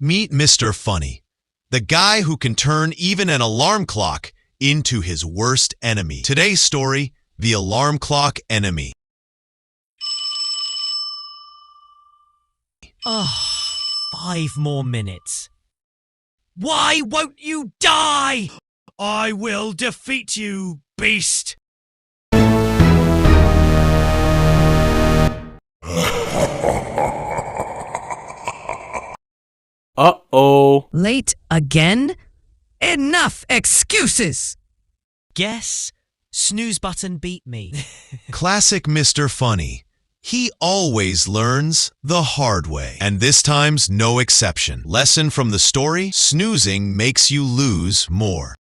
Meet Mr. Funny, the guy who can turn even an alarm clock into his worst enemy. Today's story, The Alarm Clock Enemy. Oh, 5 more minutes. Why won't you die? I will defeat you, beast! Uh-oh. Late again? Enough excuses! Guess snooze button beat me. Classic Mr. Funny. He always learns the hard way. And this time's no exception. Lesson from the story, snoozing makes you lose more.